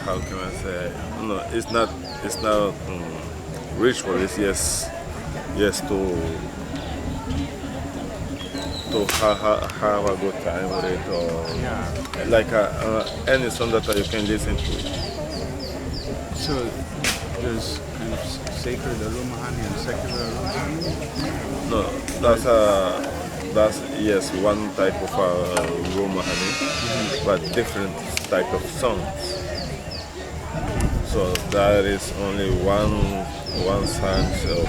how can I say? No, it's not ritual. It's just to have a good time with it, or like any song that you can listen to. So there's kind of sacred arumahani and secular arumahani? No, that's yes, one type of arumahani, but different type of songs. So there is only one sense of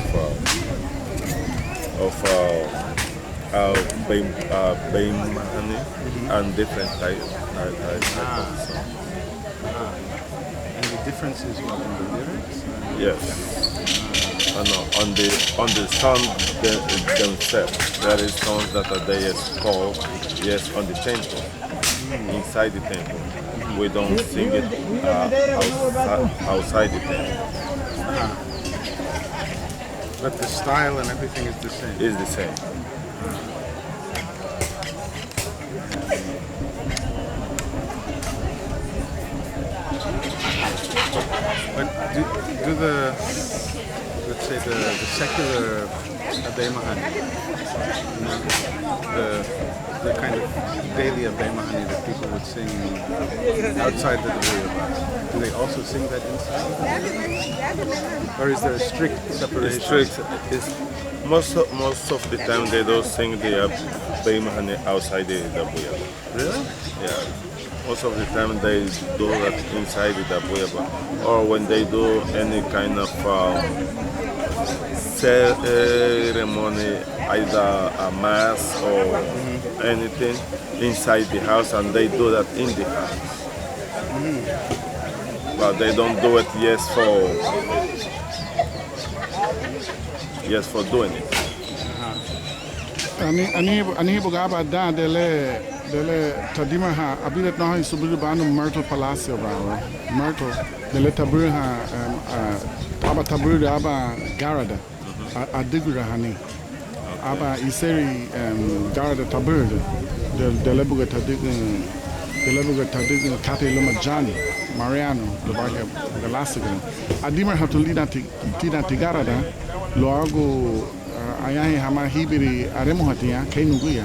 buyei and different type of songs. And the difference is what, in the lyrics? Yes. On the song themselves, there is songs that are there called on the temple, inside the temple. We don't sing it outside the temple. But the style and everything is the same? It's the same. But do the, let's say the secular Abay Mahani, the kind of daily Abay Mahani that people would sing outside the Debuyaba, do they also sing that inside? Or is there a strict separation? Most of the time they don't sing the Abay Mahani outside the Debuyaba. Really? Yeah. Most of the time they do that inside the Debuyaba, or when they do any kind of ceremony, either a mass or anything inside the house, and they do that in the house. But they don't do it for doing it. Ani bugaba da dele tadima ha abilet no ha subiru banu Myrtle Palacio bravo Myrtle dele tabur ha aba tabur aba garada adigura hani aba iseri garada tabur dele buga tadigin kate loma Johnny Mariano Lovaga Galasigan adima ha to lida tigarada loago ayahi hama hibiri aremo hatia kainuguya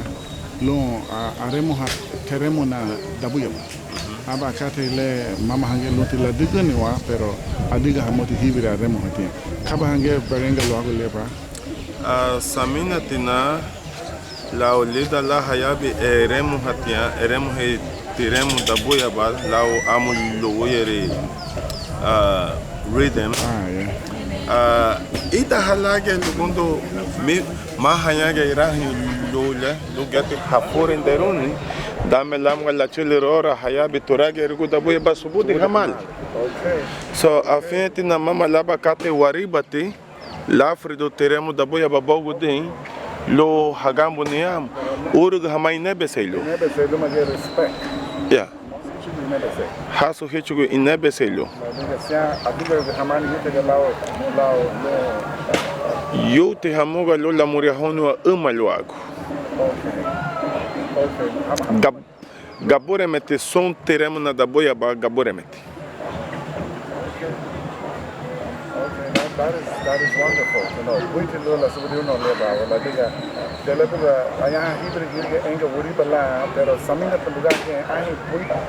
lo aremo ha teremo na Debuyaba aba kate le mama hange luti la digani wa pero adiga hamoti hibiri aremo hatia kaba hange berenga lo ago lebra samina tina la olida la hayabi eremo hatia eremo he tiremo Debuyaba la amul lo yere rhythm ita halage lugundo mahanyage irahi lule lugati hapurin deruni dame lamga la chilirora hayabi turage rigu Debuyaba subudi hamal. So afeti na mama laba kate waribati la frido teremo Debuyaba bogudin lo hagambu niam urug hamai nebeselo ma respect yeah haso hechugo inebeselo yo te hamoga lo la muriahonu a umaloago gabore mete son teremo na Debuyaba gabore mete. That is wonderful. You know, we can do las uno leba la diga de la buga aya hibre girge enga wuri bala pero samina lugar que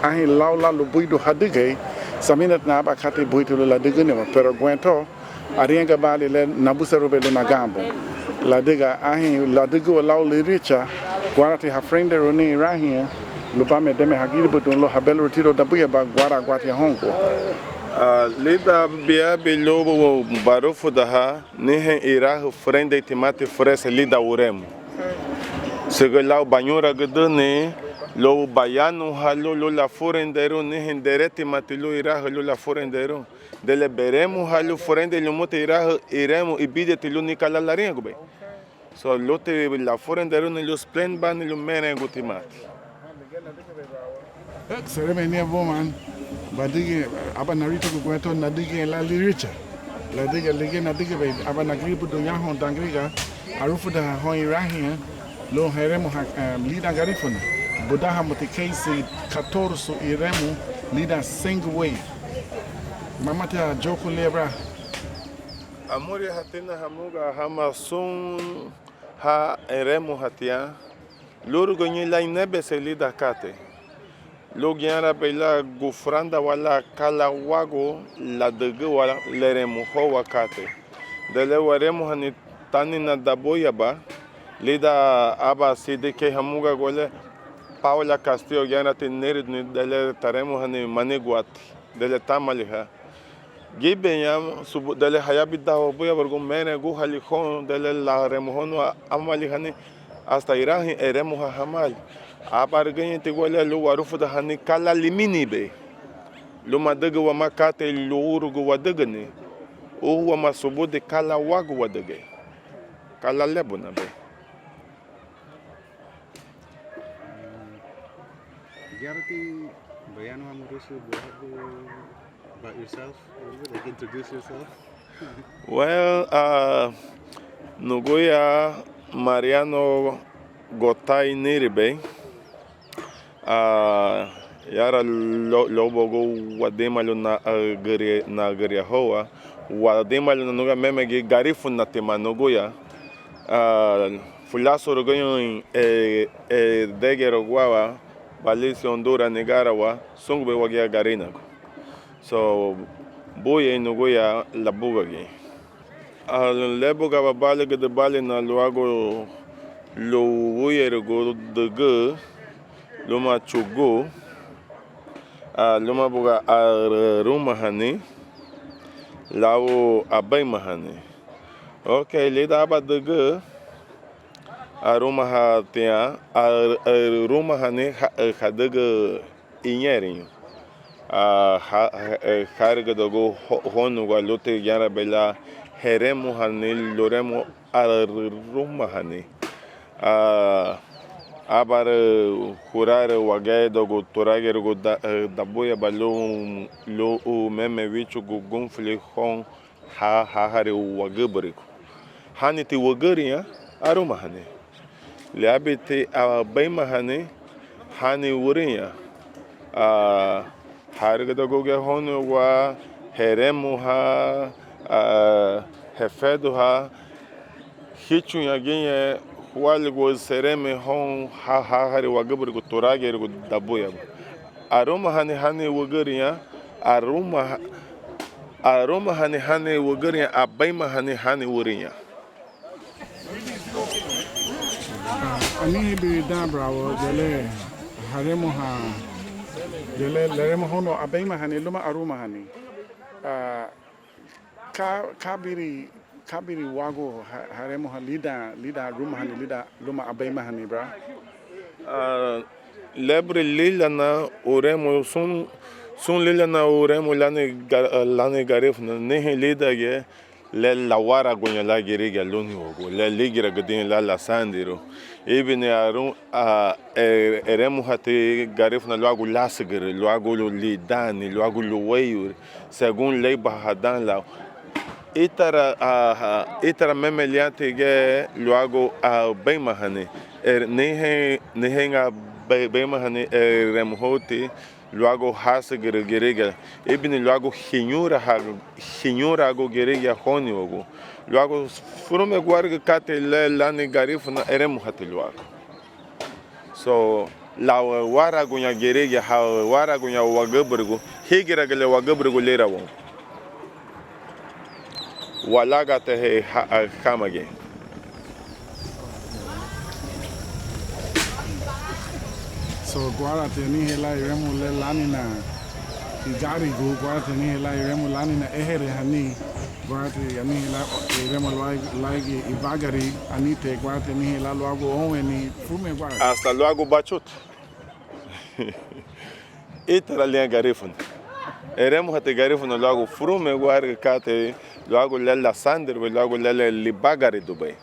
ahi laula lu buido hadige samina na ba khate buito la diga ne pero gwento arienga bali le nabusero bele magambo la diga ahi la diga laula richa guarati ha friende roni rahia lu ba me deme hagiri butun lo habelo tiro Debuyaba guara guati hongo lida bia belobo barofo daha nihen irahu frende timate frese lida uremo segulau banyura gdene lo bayanu halo lo la forendero nihen derete matilo irahu lo la forendero dele beremo halo forende lo mote irahu iremo ibide tilo nikala la rengo be so lote la forendero ni lo splen ban lo merengo timate ceremony woman badigi aba narito ko gweto nadigi la liricha la diga lege nadigi be aba nagribu do yaho dangriga arufu da ho irahia lo heremo lida Garifuna budaha motikesi 14 iremo lida single way Mama tia joku lebra. Amuri hatina hamuga hamasun ha eremu hatia. Luru gonyi la inebe se lida kate. Lugiara bela gufranda wala kala wago la dege wala leremu ho wakate. Dele waremu hani tani na daboya ba. Lida aba sidi ke hamuga gole Paula Castillo yana tineri dele taremu hani maniguati. Dele tamaliha. Gibenya subu dele hayabida boya bargo mene gu halijón dele la remojono amalihani hasta irahi eremoja hamal apargenye tigole lu warufu da hani kala limini be lu madege wa makate lu urugu wadegene u wa masubu de kala wagu wadege kala lebuna be. Garity, Mariano Amoruso, about yourself a little bit, like introduce yourself. Well, Nuguya Mariano Gotay Niribe. Yara lobogo wademalu na gariahoa wademalu nuga memegi Garifuna tema Nuguya. Fulaso rogoyo degero guava Belize Honduras Nicaragua sungbe wagia garina. So buyei Nuguya la bugagi. Lebo gaba bale gede bale na luago lo wuyere go dege luma chugo luma buga aruma hani lao abai mahani. Okay, leda aba dege aruma hatia aruma hani hadege inyerinho. Harga dogo honu galote yara bela heremu hani loremu aruma hani abar hurare wagae dogo toragero go daboya balum lo meme wichu go gunfli hon hari wagabriku hani ti wagaria aruma hani liabiti abaima hani wuria harga dogo ge honu wa heremu hefedo hichu yaginye wali go sereme hon hari wagabri go torage go daboya aroma hani wagariya aroma hani wagariya abaima hani wuriya Ani bi da bravo dele haremo dele leremo hono abaima hani luma aruma hani. Kabiri wago haremo lida ruma hani lida luma abaima hani bra. Lebre lila na uremo sun lila na uremo lane Garifuna nehe lida ge le lawara gonya la geriga loni ogo le ligira gadin la sandiro ibne eremo hati Garifuna logo lasgere logo lidani logo loweir según lei bahadan la itara memeliante ge logo bem mahane nehe nga bem mahane remhoti logo hasgere gerega ibne logo hinyura go gerega honi ogo logo furume guarga kate le lane Garifuna eremo hati logo so la wara gunya gerega wara gunya wagabrgo higira gele wagabrgo lera won walaga te hamage. So guara te ni hela iremu le lani na igari go guara te ni hela iremu lani na ehere hani guara te yani hela iremu laigi ibagari anite guara te ni hela loago onwe ni fume guara. Hasta loago bachut. Itara linha Garifuna. Eremu hati Garifuna logo frume guarga kate logo lela sander logo lela libagari Dubai.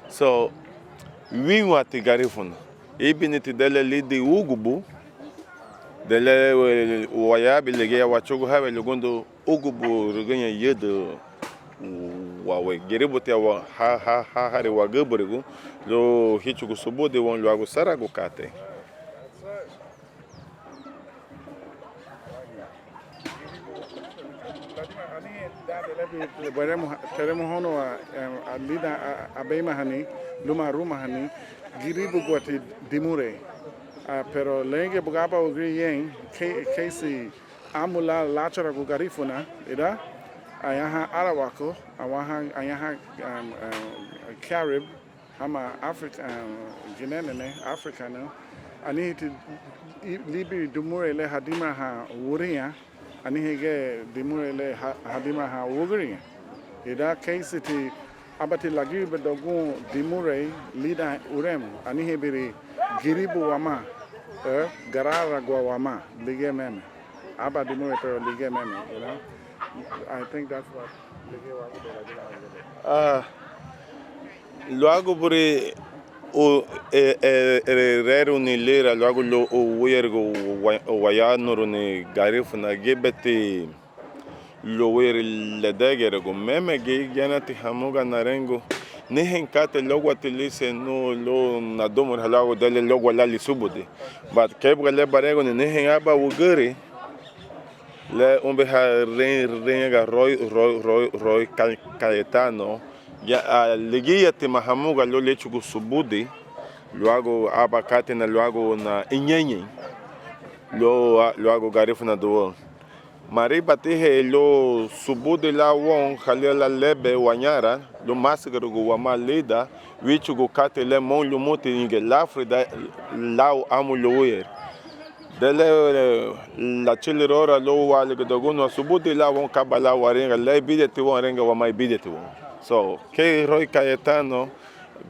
So we want Garifuna. Ibiniti dele lidi ugubu dele wayabi lege wachugu hawe lugundo ugubu ruganya yedo wawe geribote wa hari wagaburigu lo hichugu subode won logo sarago kate. Tenemos uno a Lida Abemahani, Luma Rumahani, Giribu Guati Dimure. Pero lenge bugaba ugriyen, Casey Amula Lachara Garifuna, Ida, Ayaha Arawako, Ayaha Carib, Hama Africa, Guinea, Africano. Ani to Libi Dumure le Hadima ha Wuria, Ani Hege Dimure le Hadima ha Wuria. Ida case ti Abati Lagiba Dogun Dimure, Lida Urem, Ani Hebiri Giribu Wama, Garara Guawama, Lige Meme. Abba Dimure pero Lige Meme, you know? I think that's what Lo hago por o rero ni lera lo hago lo wiergo wayano ni Garifuna gebeti lo wer le degergo meme ge yanati hamuga narengo ni henkate logo atilice no lo na domo halago dele logo lali subude but kebga le barego ni hen aba wugere le umbe ha renga roy Cayetano ya ligia te mahamuga lo lechugo subudi lo hago abacate na lo hago na inyenye lo hago Garifuna do mari batehe lo subudi la won khalela lebe wanyara lo masgaro go wama leda wichugo kate le mon lo mote inge lafrida lao amulo wer dele la chilirora lo wale godogono subudi la won kabala warenga le bidete won renga wama bidete won. So, que Roy Cayetano,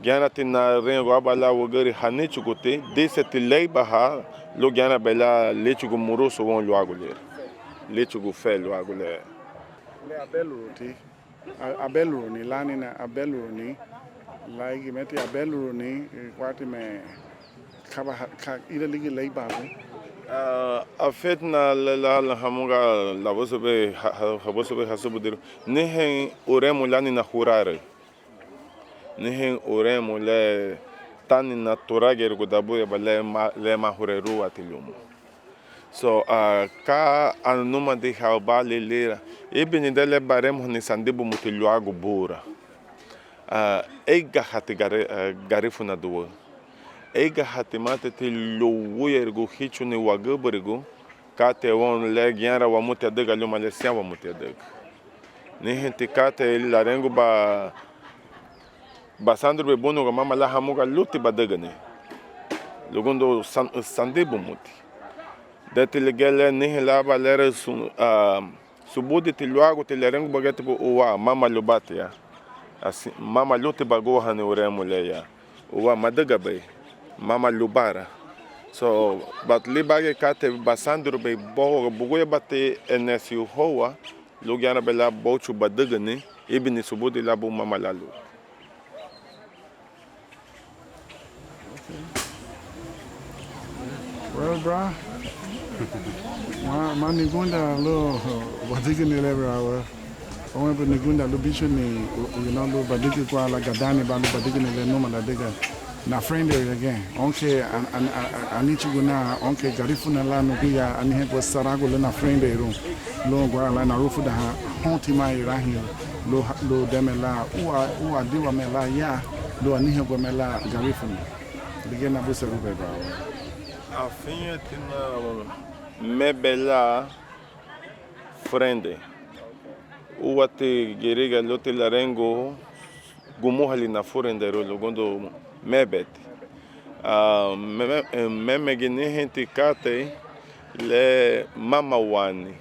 Giana Tina Rengo Abala Wogari Hanichugote, Deseti Leibaha, Lo Giana Bella, Lechugo Muroso won Luagule, Lechugo Fel Luagule. Abeluruni, Abeluruni, Lanina Abeluruni, like Meti Abeluruni, Quatime Kaba Italy Leibabu. A fait na la hamuga la vosobe hasubudir nehen oremo lani na hurare nehen oremo le tani na torager godabu ba le mahureru atilum so ka anuma de hauba lera ibn dele baremo ni sandibu mutiluago bura ega hati Garifuna do ega hatimate te lo wiergo hichu ni wagabrigo kate won le giara wa mutia dega lo malesia wa mutia dega ni hente kate la rengo ba sandro be bono ga mama la hamuga luti ba dega ne logondo sandebu muti dete le gele ni la ba lere subudi te luago te le rengo bagate bo wa mama lubate ya assim mama luti ba go hane uremo le ya wa madega be Mama Lubara. So, but libage kate basandro be bo bugoye bate enesi hoa logiana bela bochu badagane ibni subudi labu mama lalu. Well, bro, ma nigunda lo badigane lever on be nigunda lo bichoni lo badigi kwa la gadani ba lo badigane le no mala dega. Na friend again. Onke anichugo na onke Garifuna la no biya ani hebo sarago le na friend room. Lo gwa la na rufu da honti mai rahi lo demela u adiwa mela ya lo ani hebo mela Garifuna. Dige na busa rube ba. Afinha tina mebela friend. U ate gerega lote larengo gumuhali na friend ro logondo mebet meme gene hente kate le mama wani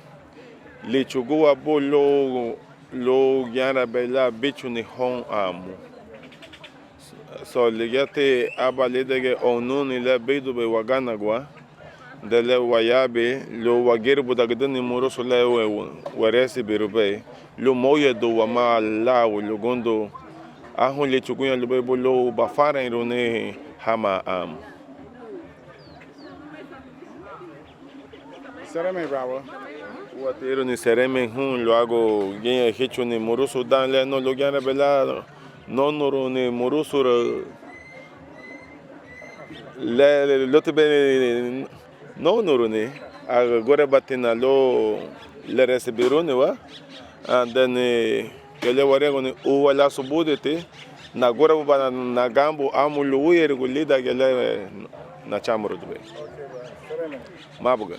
le chugua bolo lo gyara bela bichu ni hon amu so le gate abale dege onuni le bedo be wagana gwa de le wayabe lo wagerbu dagdani moroso le waresi berube lo moye do wama la lo gondo ahun le chugunya lo bolo bafara irone hama Sereme bravo. Watero ni sereme hun lo hago gen hecho ni moroso dan le no lo gana bela no noro ni moroso le lo te be no noro ni agora batina lo le receberam né and then que le warego ne o wala subudete na agora ba na gambo amulu yergo lida que le na chamro do mabuga